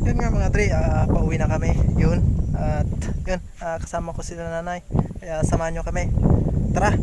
Yun nga mga tre, pauwi na kami. Yun. At yun, kasama ko sila nanay. Kaya samahan nyo kami. Tara!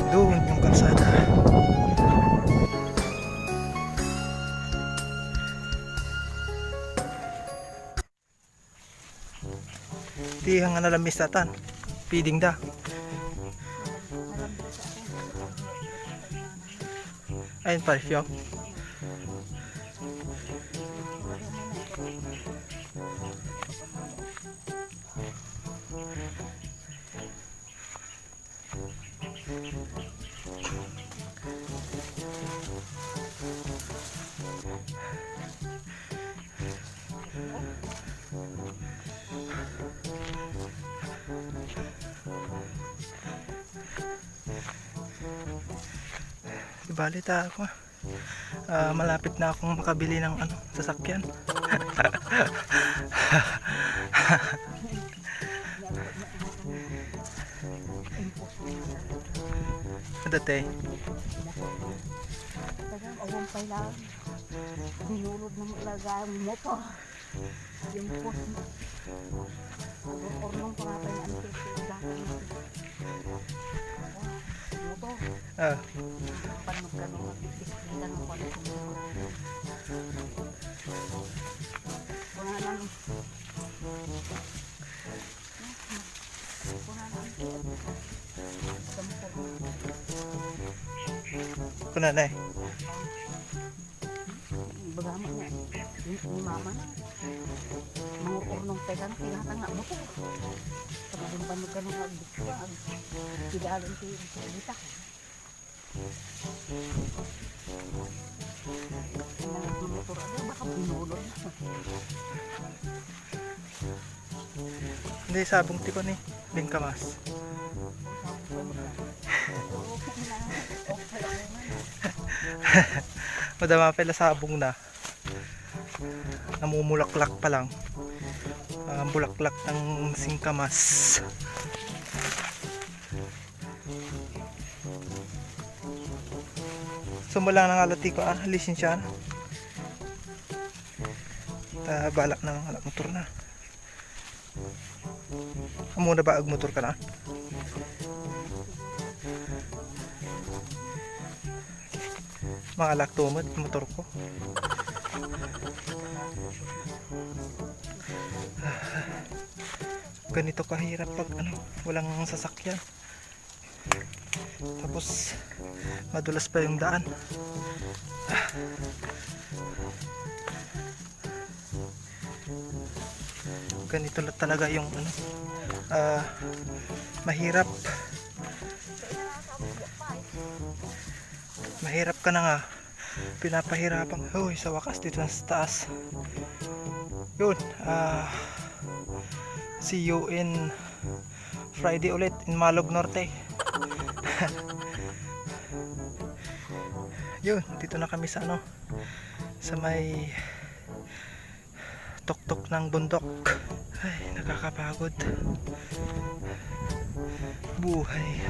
Doon yung kalsada. Di hang nalamis tatan. Feeding da. Ayun pa rin. Balita ako. Malapit na akong makabili ng sasakyan. Dati. Tagang awang pa lang. Dinulod na maglagay ang motor. Yung post mo. Ang ornong parapay na ang dati. Motor. Pag magkano mag-display ng quality mo. Wala lang. Kuna na eh. Bagama niya. Yung mama na. Mangurur nung pegang tinatanga mo po. Pagkakang panog ka nung agdikwag. Tigalon si Rita. Kailangan ng motor agad. Baka binulon na. Hindi, sabong tiko ni Bingkamas. Madama pala sabong na. Namumulaklak pa lang. Bulaklak ng singkamas. Sumula ng alati ko, lisensya na. Balak na ng motor na. Muna ba ag motor ka na? Mga laktumod motor ko. Ganito kahirap pag walang sasakyan. Tapos madulas pa yung daan. Ganito lang talaga yung mahirap ka na nga, pinapahirapan. Uy, sa wakas dito na sa taas. Yun, see you in Friday ulit in Malog Norte. Yun, dito na kami sa sa may tuktok ng bundok. Ay, nakakapagod buhay.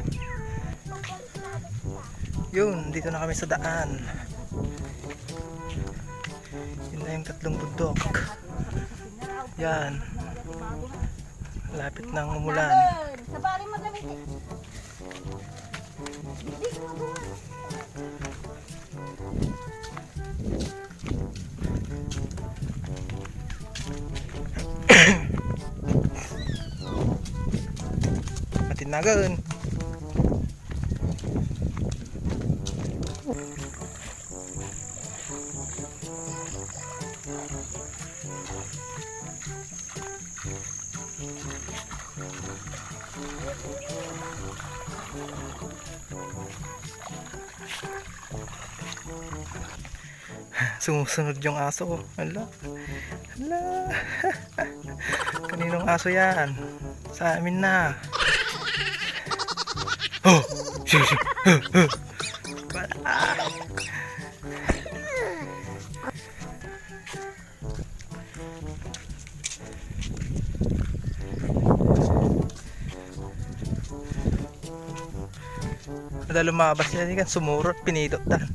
Yun, dito na kami sa daan. Yun na yung tatlong bundok. Yan, lapit ng umulan. Sa bari mo damit eh. tinagan. Sumusunod yung aso. Hala. Hala. Kaninong aso yan? Sa amin na. Oh! Shoo, shoo. Wala. Kada lumabas yan, kan sumurot, pinidot dan.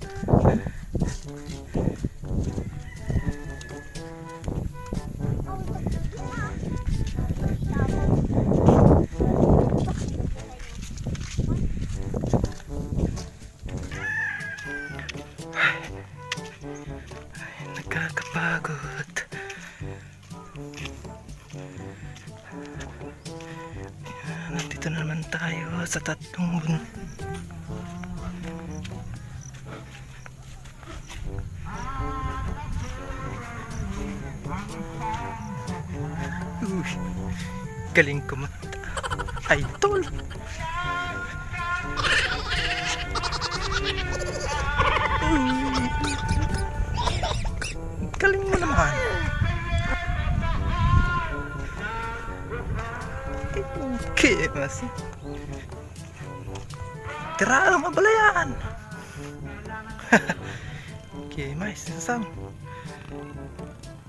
Nakakapagod. Nandito na naman tayo sa tatlong Uy, galing kumanta. Idol. Galing mo naman. Okay, mas. Tira ang mabalayan. Okay, mais, sasam.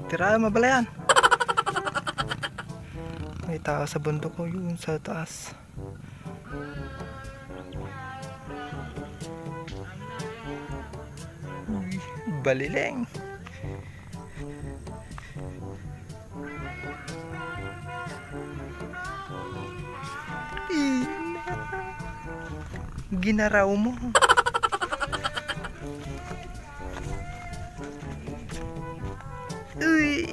Tira ang mabalayan. May tao sa bundok ko yun sa taas. Uy, balileng. Ginaraw mo. Uy.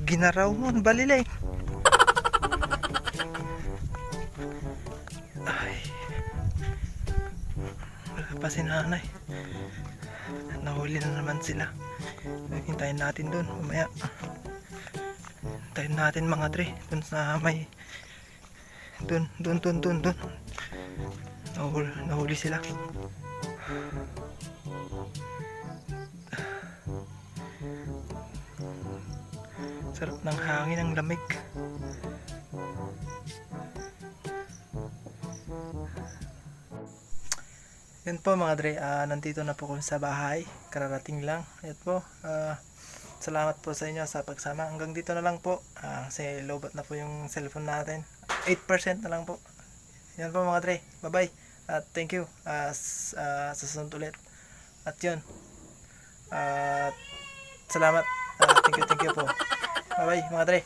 Ginaraw mo, balilay. Ay. Wala pa si nanay. Nahuli na naman sila. Hintayin natin dun, mamaya. Hintayin natin mga tre. Dun sa may... Dun. Nahuli sila. Sarap ng hangin, ang lamig. Yan po mga dre, nandito na po kami sa bahay. Kararating lang. Yan po. Salamat po sa inyo sa pagsama. Hanggang dito na lang po. Kasi lobat na po yung cellphone natin. 8% na lang po. Yan po mga dre. Bye bye. At thank you. Sa susunod ulit. At yun. Salamat. Thank you po. Bye bye mga dre.